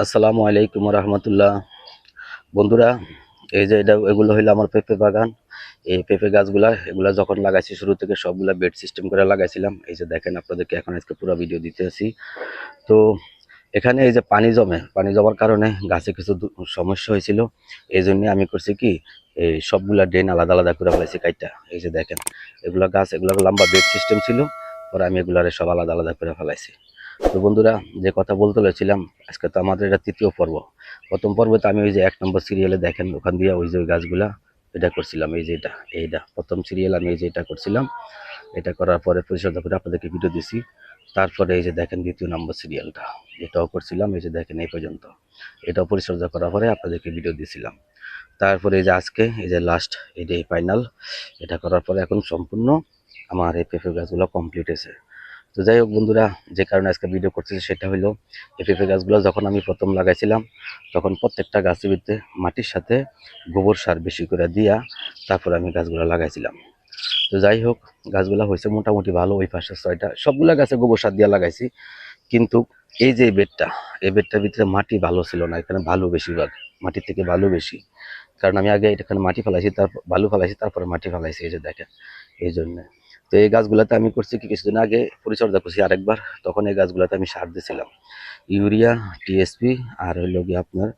আসসালামু আলাইকুম রহমতুল্লাহ। বন্ধুরা, এই যে এগুলো হইলো আমার পেঁপে বাগান। এই পেঁপে গাছগুলা এগুলা যখন লাগাইছি শুরু থেকে সবগুলা বেড সিস্টেম করে লাগাইছিলাম। এই যে দেখেন, আপনাদেরকে এখন আজকে পুরো ভিডিও দিতে আছি। তো এখানে এই যে পানি জমার কারণে গাছে কিছু সমস্যা হয়েছিল। এই জন্য আমি করছি কি, এই সবগুলা ড্রেন আলাদা আলাদা করে ফেলাইছি কাইটা। এই যে দেখেন, এগুলা লম্বা বেড সিস্টেম ছিল, পরে আমি এগুলারে সব আলাদা আলাদা করে ফেলাইছি। তো বন্ধুরা, যে কথা বলতে চাইছিলাম, আজকে তো আমাদের এটা তৃতীয় পর্ব। প্রথম পর্বে তো আমি ওই যে 1 নম্বর সিরিয়ালে দেখেন ওখান দিয়ে ওই যে ওই গাছগুলা এটা করছিলাম। এই যে এইটা প্রথম সিরিয়াল, আমি এই যে এটা করছিলাম। এটা করার পরে পরিচর্যা করে আপনাদেরকে ভিডিও দিছি। তারপরে এই যে দেখেন 2য় নম্বর সিরিয়ালটা, এটাও করছিলাম। এই যে দেখেন এই পর্যন্ত এটাও পরিচর্যা করার পরে আপনাদেরকে ভিডিও দিছিলাম। তারপরে এই যে আজকে এই যে লাস্ট, এই ফাইনাল, এটা করার পরে এখন সম্পূর্ণ আমার এই পেঁপে গাছগুলো কমপ্লিট হয়েছে। তো যাই হোক বন্ধুরা, যে কারণে আজকে ভিডিও করতেছি সেটা হলো, এই পেঁপে গাছগুলো যখন আমি প্রথম লাগাইছিলাম তখন প্রত্যেকটা গাছের ভিতরে মাটির সাথে গোবর সার বেশি করে দিয়া তারপর আমি গাছগুলো লাগাইছিলাম। তো যাই হোক, গাছগুলো হয়েছে মোটামুটি ভালো। ওই পাশে 6টা সবগুলা গাছে গোবর সার দিয়ে লাগাইছি, কিন্তু এই যে এই বেডটার ভিতরে মাটি ভালো ছিল না। এখানে ভালো বেশিরভাগ মাটির থেকে ভালো বেশি, কারণ আমি আগে এখানে মাটি ফেলাইছি, তারপর বালু ফেলাইছি, তারপরে মাটি ফেলাইছি। এই যে দেখেন, এই জন্য। তো এই গাছগুলাতে আমি করছি কি, কিছুদিন আগে পরিচর্যা করছি আরেকবার। তখন এই গাছগুলাতে আমি সার দিয়েছিলাম, ইউরিয়া, টিএসপি, আর হইল গিয়ে আপনার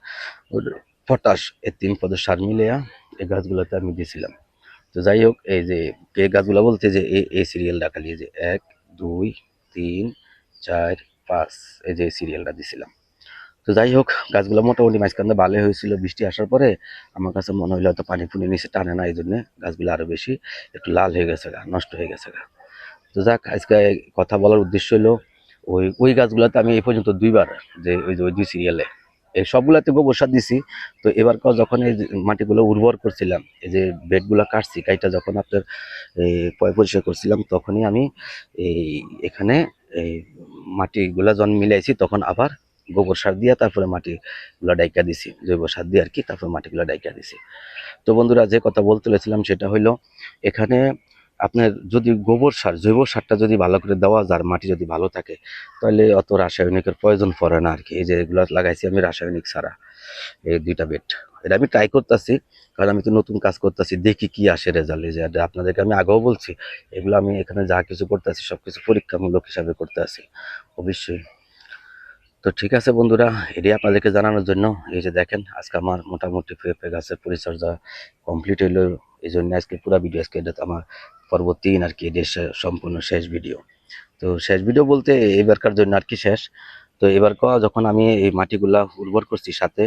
পটাশ, এই 3 পদের সার মিলিয়া এই গাছগুলোতে আমি দিয়েছিলাম। তো যাই হোক, এই যে এই গাছগুলো বলতে যে এই সিরিয়ালটা খালি, এই যে 1 2 3 4 5, এই যে সিরিয়ালটা দিছিলাম। তো যাই হোক, গাছগুলো মোটামুটি মাঝখানে ভালো হয়েছিল। বৃষ্টি আসার পরে আমার কাছে মনে হইলো হয়তো পানি ফুনি নিচে টানে না, এই জন্য গাছগুলো আরো বেশি একটু লাল হয়ে গেছে গা, নষ্ট হয়ে গেছে গা। তো যাক, আজকে কথা বলার উদ্দেশ্য হলো, ওই গাছগুলোতে আমি এই পর্যন্ত 2বার, যে ওই 2 সিরিয়ালে এই সবগুলাতে গোবর সার দিছি। তো এবার যখন এই মাটিগুলো উর্বর করছিলাম, এই যে বেডগুলো কাটছি কাইটা যখন আপনার এই পরিষ্কার করছিলাম, তখনই আমি এই এখানে এই মাটিগুলা যখন মিলাইছি তখন আবার গোবর সার দিয়া তারপরে মাটিগুলা ডাইকা দিছি, জৈব সার দিয়ে আর কি, তারপরে মাটিগুলা ডাইকা দিছি। তো বন্ধুরা, যে কথা বলতে চাইছিলাম সেটা হইলো, এখানে আপনার যদি গোবর সার, জৈব সারটা যদি ভালো করে দেওয়া যায়, মাটি যদি ভালো থাকে, তাহলে অত রাসায়নিকের প্রয়োজন পড়ে না আর কি। এই যে এগুলো লাগাইছি আমি রাসায়নিক ছাড়া, এই 2টা বেড। এটা আমি ট্রাই করতেছি, কারণ আমি তো নতুন কাজ করতেছি, দেখি কি আসে রেজাল্ট। এই যে আপনাদেরকে আমি আগেও বলছি, এগুলো আমি এখানে যা কিছু করতেছি সবকিছু পরীক্ষামূলক হিসাবে করতে আছি অবশ্যই। তো ঠিক আছে বন্ধুরা, এটি আপনাদেরকে জানানোর জন্য। এই যে দেখেন, আজকে আমার মোটামুটি পেঁপে গাছের পরিচর্যা কমপ্লিট হইলো। এই জন্য আজকে পুরো ভিডিও, আজকে এটা আমার পর্ব 3 আর কি, এটি সম্পূর্ণ শেষ ভিডিও। তো শেষ ভিডিও বলতে এবারকার জন্য আর কি শেষ। তো এবার যখন আমি এই মাটিগুলা উর্বর করছি, সাথে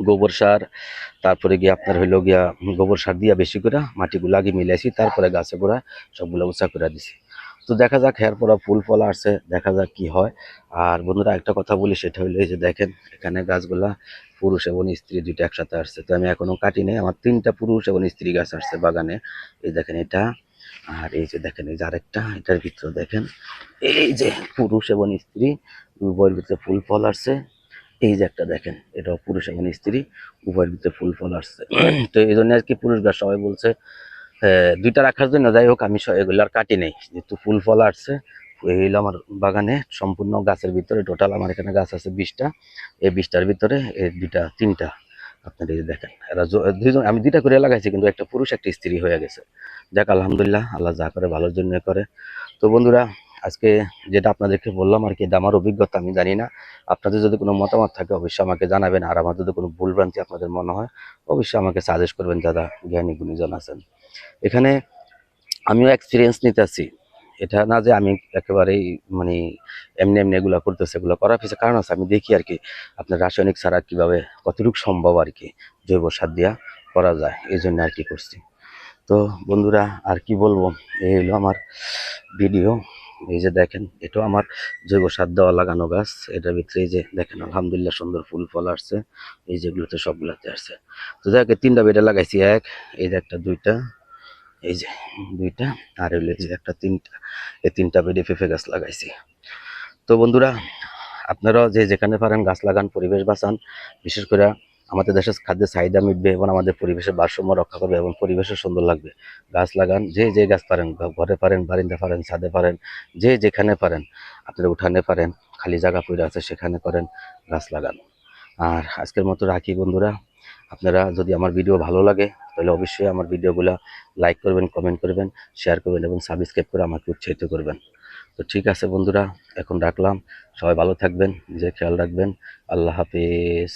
গোবর সার, তারপরে গিয়ে আপনার হইলো গিয়া গোবর সার দিয়া বেশি করে মাটিগুলো আগে মিলাইছি, তারপরে গাছে গোড়া সবগুলো উঁচা করে দিছি। তো দেখা যাক, হের পরা ফুল ফল আসছে, দেখা যাক কি হয়। আর বন্ধুরা, একটা কথা বলি, সেটা হইলো এই যে দেখেন, এখানে গাছগুলা পুরুষ এবং স্ত্রী 2টা একসাথে আসছে। তো আমি এখনো কাটি নাই, আমার 3টা পুরুষ এবং স্ত্রী গাছ আসছে বাগানে। এই দেখেন এটা, আর এই যে দেখেন এই যে আরেকটা, এটার ভিতরে দেখেন এই যে পুরুষ এবং স্ত্রী উভয়ের ভিতরে ফুল ফল আসছে। এই যে একটা দেখেন, এটাও পুরুষ এবং স্ত্রী উভয়ের ভিতরে ফুল ফল আসছে। তো এই জন্য আর কি পুরুষ গাছ সবাই বলছে 2টা রাখার জন্য। যাই হোক, আমি এগুলো আর কাটি নেই, যেহেতু ফুল ফল আসছে। এই হলো আমার বাগানে সম্পূর্ণ গাছের ভিতরে টোটাল আমার এখানে গাছ আছে 20টা। এই 20টার ভিতরে এই 3টা আপনার এই যে দেখেন, এরা দুইজন, আমি 2টা করে লাগাইছি, কিন্তু একটা পুরুষ একটা স্ত্রী হয়ে গেছে। যাক আলহামদুলিল্লাহ, আল্লাহ যা করে ভালোর জন্য করে। তো বন্ধুরা, আজকে যেটা আপনাদেরকে বললাম আর কি, এটা আমার অভিজ্ঞতা, আমি জানি না, আপনাদের যদি কোনো মতামত থাকে অবশ্যই আমাকে জানাবেন। আর আমার যদি কোনো ভুলভ্রান্তি আপনাদের মনে হয় অবশ্যই আমাকে সাজেস্ট করবেন, যারা জ্ঞানী গুণীজন আছেন। এখানে আমিও এক্সপিরিয়েন্স নিতেছি, এটা না যে আমি একেবারেই মানে এমনি এমনি এগুলো করতেছে। এগুলো করার পিছনে কারণ আছে, আমি দেখি আর কি আপনার রাসায়নিক ছাড়া কিভাবে কতটুকু সম্ভব আর কি জৈব সার দিয়া করা যায়, এই জন্য আর কি করছি। তো বন্ধুরা, আর কি বলবো, এই হলো আমার ভিডিও। এই যে দেখেন, এটাও আমার জৈব সার দেওয়া লাগানো গাছ। এটার ভিতরে এই যে দেখেন আলহামদুলিল্লাহ সুন্দর ফুল ফল আসছে, এই যেগুলোতে সবগুলোতে আসছে। তো যাকে 3টা বেডে লাগাইছি, এই যে একটা, 2টা, এই যে 2টা, আর হইলো এই যে একটা, 3টা। এই 3টা বেডে পেঁপে গাছ লাগাইছি। তো বন্ধুরা, আপনারাও যে যেখানে পারেন গাছ লাগান, পরিবেশ বাঁচান। বিশেষ করে আমাদের দেশের খাদ্যের চাহিদা মিটবে এবং আমাদের পরিবেশের ভারসাম্য রক্ষা করবে এবং পরিবেশও সুন্দর লাগবে। গাছ লাগান, যে যে গাছ পারেন, ঘরে পারেন, বারিন্দা পারেন, ছাদে পারেন, যে যেখানে পারেন, আপনারা উঠানে পারেন, খালি জায়গা পড়ে আছে সেখানে করেন, গাছ লাগান। আর আজকের মতো রাখি বন্ধুরা। আপনারা যদি আমার ভিডিও ভালো লাগে তাহলে অবশ্যই আমার ভিডিওগুলা লাইক করবেন, কমেন্ট করবেন, শেয়ার করবেন এবং সাবস্ক্রাইব করে আমাকে উৎসাহিত করবেন। তো ঠিক আছে বন্ধুরা, এখন রাখলাম। সবাই ভালো থাকবেন, নিজের খেয়াল রাখবেন। আল্লাহ হাফেজ।